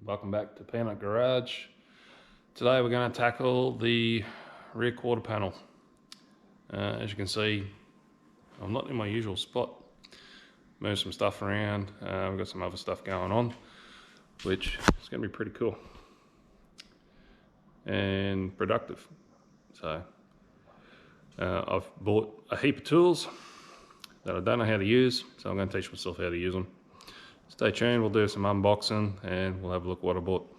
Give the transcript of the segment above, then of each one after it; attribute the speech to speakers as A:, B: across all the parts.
A: Welcome back to Peanut Garage. Today we're going to tackle the rear quarter panel. As you can see, I'm not in my usual spot. Move some stuff around. We've got some other stuff going on, which is going to be pretty cool and productive. So I've bought a heap of tools that I don't know how to use, so I'm going to teach myself how to use them. Stay tuned, we'll do some unboxing and we'll have a look at what I bought.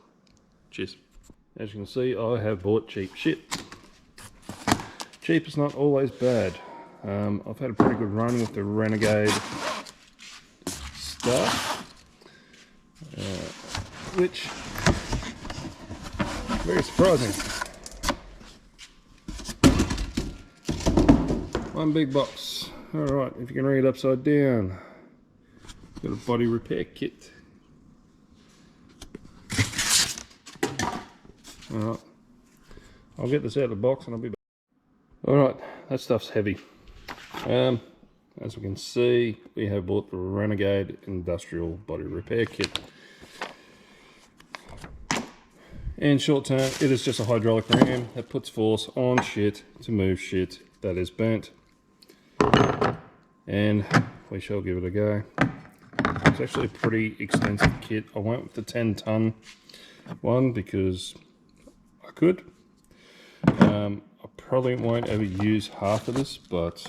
A: Cheers. As you can see, I have bought cheap shit. Cheap is not always bad. I've had a pretty good run with the Renegade stuff, which is very surprising. One big box. Alright, if you can read upside down. Got a body repair kit. Alright, I'll get this out of the box and I'll be back. Alright, that stuff's heavy. As we can see, we have bought the Renegade Industrial Body Repair Kit. In short term, it is just a hydraulic ram that puts force on shit to move shit that is burnt. And we shall give it a go. It's actually a pretty extensive kit. I went with the 10-ton one because I could. I probably won't ever use half of this, but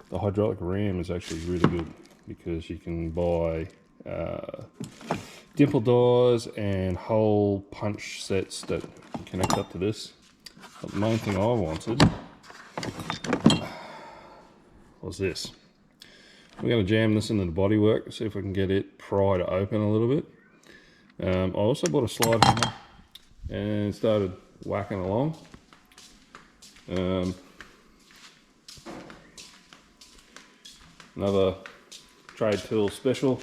A: the hydraulic ram is actually really good because you can buy dimple dies and hole punch sets that connect up to this. But the main thing I wanted was this. We're going to jam this into the bodywork, see if we can get it pried open a little bit. I also bought a slide hammer and started whacking along. Another trade tool special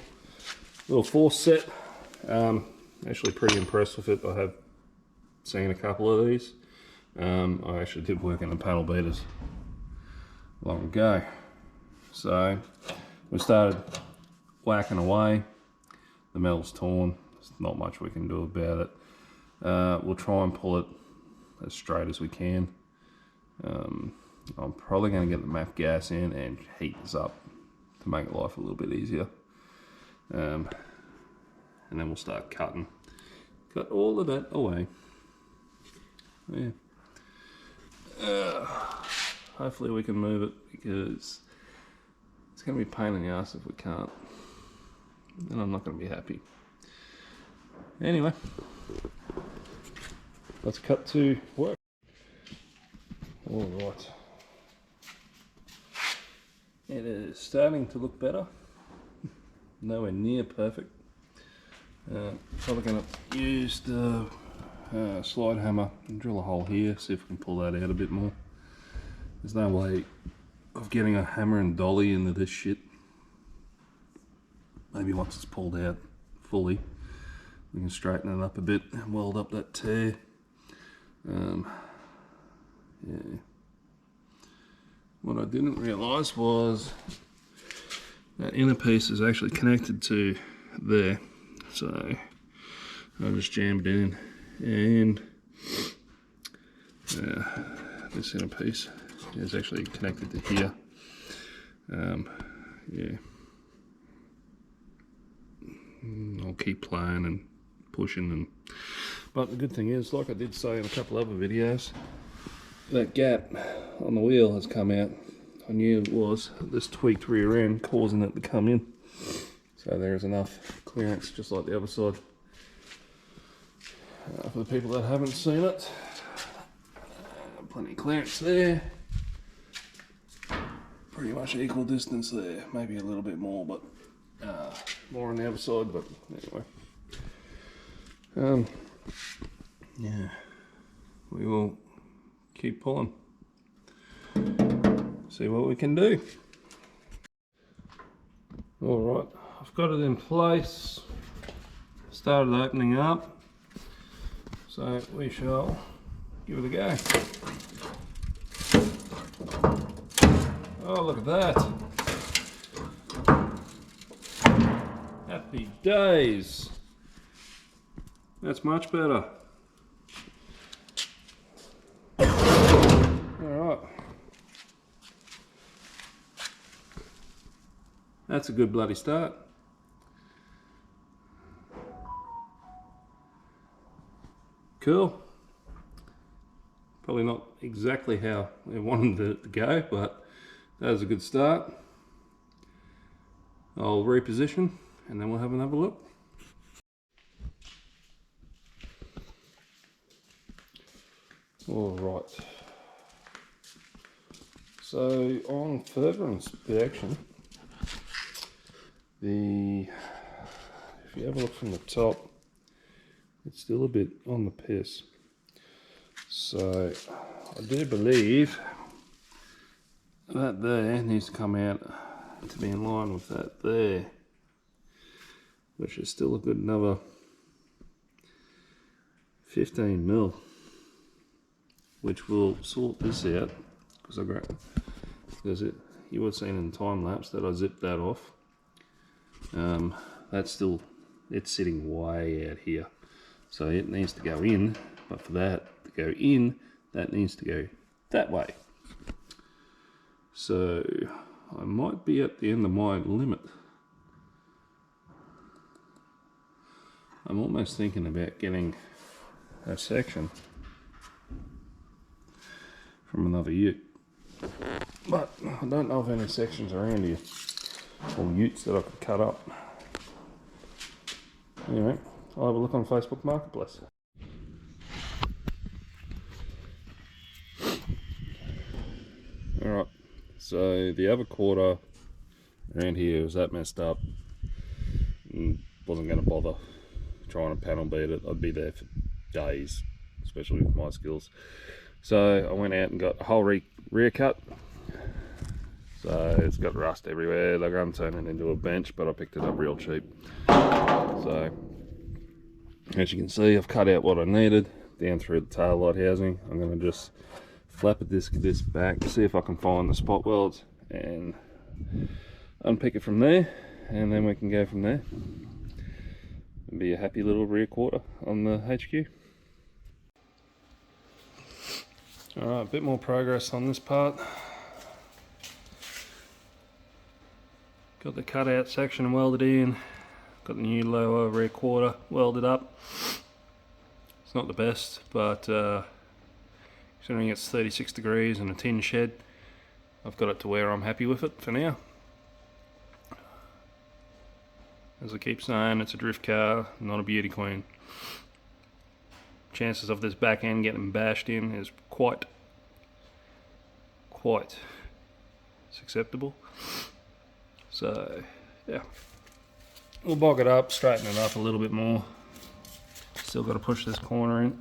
A: little force set. Actually pretty impressed with it. I have seen a couple of these. I actually did work in the panel beaters long ago. So we started whacking away. The metal's torn. There's not much we can do about it. We'll try and pull it as straight as we can. I'm probably going to get the MAP gas in and heat this up to make life a little bit easier. And then we'll start cutting. Cut all of that away. Yeah. Hopefully we can move it because it's going to be a pain in the ass if we can't. And I'm not going to be happy. Anyway, let's cut to work. Alright. It is starting to look better. Nowhere near perfect. Probably going to use the slide hammer and drill a hole here, see if we can pull that out a bit more. There's no way of getting a hammer and dolly into this shit. Maybe once it's pulled out fully, we can straighten it up a bit and weld up that tear. Yeah. What I didn't realise was that inner piece is actually connected to there. So I just jammed it in, and this inner piece is actually connected to here. Yeah, I'll keep playing and pushing, but the good thing is, like I did say in a couple other videos, that gap on the wheel has come out. I knew it was this tweaked rear end causing it to come in. So there is enough clearance, just like the other side. For the people that haven't seen it, plenty of clearance there. Pretty much equal distance there, maybe a little bit more, but more on the other side. But anyway, yeah, we will keep pulling, see what we can do. All right, I've got it in place, started opening up, so we shall give it a go. Oh, look at that. Happy days. That's much better. Alright. That's a good bloody start. Cool. Probably not exactly how I wanted it to go, but that was a good start. I'll reposition and then we'll have another look. Alright. So on further inspection, if you have a look from the top, it's still a bit on the piss. So I do believe that there needs to come out to be in line with that there, which is still a good another 15 mil, which will sort this out because you would have seen in the time lapse that I zipped that off. It's sitting way out here, so it needs to go in, but for that to go in, that needs to go that way. So I might be at the end of my limit. I'm almost thinking about getting a section from another ute, but I don't know of any sections around here or utes that I could cut up. Anyway, I'll have a look on Facebook Marketplace. Alright, so the other quarter around here was that messed up and wasn't going to bother trying to panel beat it. I'd be there for days, especially with my skills. So I went out and got a whole rear cut. So it's got rust everywhere. They're going to turn it into a bench, but I picked it up real cheap. So as you can see, I've cut out what I needed down through the tail light housing. I'm going to just flap a disc of this back, see if I can find the spot welds and unpick it from there, and then we can go from there and be a happy little rear quarter on the HQ. Alright, a bit more progress on this part. Got the cutout section welded in, got the new lower rear quarter welded up. It's not the best, but considering it's 36 degrees and a tin shed, I've got it to where I'm happy with it for now. As I keep saying, it's a drift car, not a beauty queen. Chances of this back end getting bashed in is quite acceptable. So yeah, we'll bog it up, straighten it up a little bit more. Still got to push this corner in.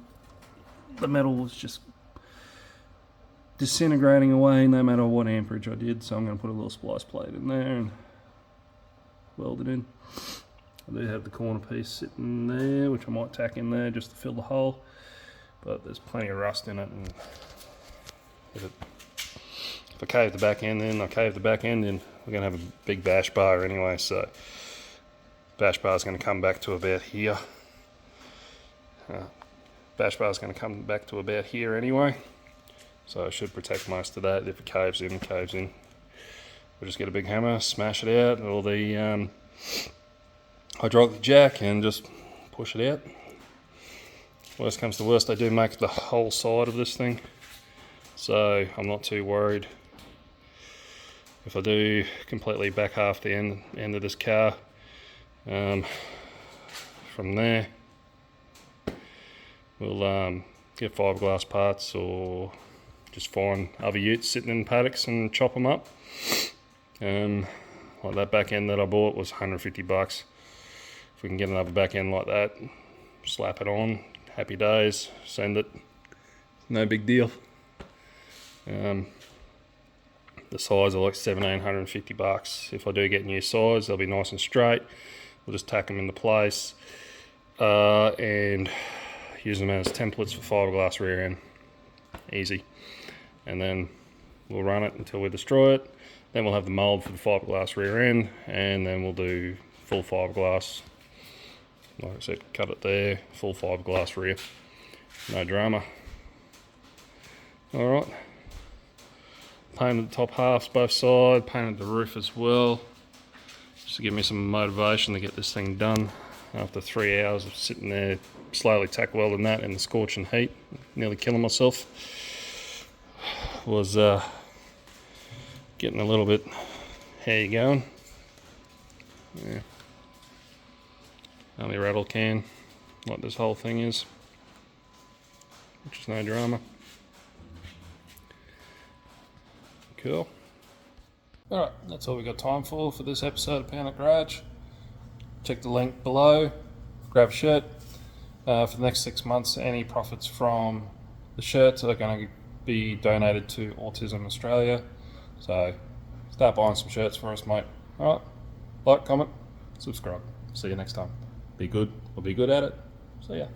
A: The metal is just disintegrating away no matter what amperage I did, so I'm going to put a little splice plate in there and weld it in. I do have the corner piece sitting there, which I might tack in there just to fill the hole, but there's plenty of rust in it, and if I cave the back end in, I cave the back end in. We're going to have a big bash bar anyway, so bash bar is going to come back to about here. Bash bar is going to come back to about here anyway, so I should protect most of that. If it caves in, caves in. We'll just get a big hammer, smash it out, or the hydraulic jack, and just push it out. Worst comes to worst, I do make the whole side of this thing, so I'm not too worried. If I do completely back half the end of this car, from there we'll get fiberglass parts or just find other utes sitting in paddocks and chop them up. Like that back end that I bought was 150 bucks. If we can get another back end like that, slap it on, happy days, send it, no big deal. The sides are like 1,750 bucks. If I do get new sides, they'll be nice and straight. We'll just tack them into place and use them as templates for fiberglass rear end. Easy. And then we'll run it until we destroy it. Then we'll have the mold for the fiberglass rear end, and then we'll do full fiberglass Like I said, cut it there, full fiberglass rear, no drama. Alright, painted the top halves both sides, painted the roof as well, just to give me some motivation to get this thing done after 3 hours of sitting there slowly tack welding that in the scorching heat, nearly killing myself. Was getting a little bit, how you going? Yeah. Only rattle can, like this whole thing is, which is no drama. Cool. Alright, that's all we got time for this episode of Pound It Garage. Check the link below, grab a shirt. For the next 6 months, any profits from the shirts are going to be donated to Autism Australia. So start buying some shirts for us, mate. Alright, like, comment, subscribe. See you next time. Be good or be good at it. See ya.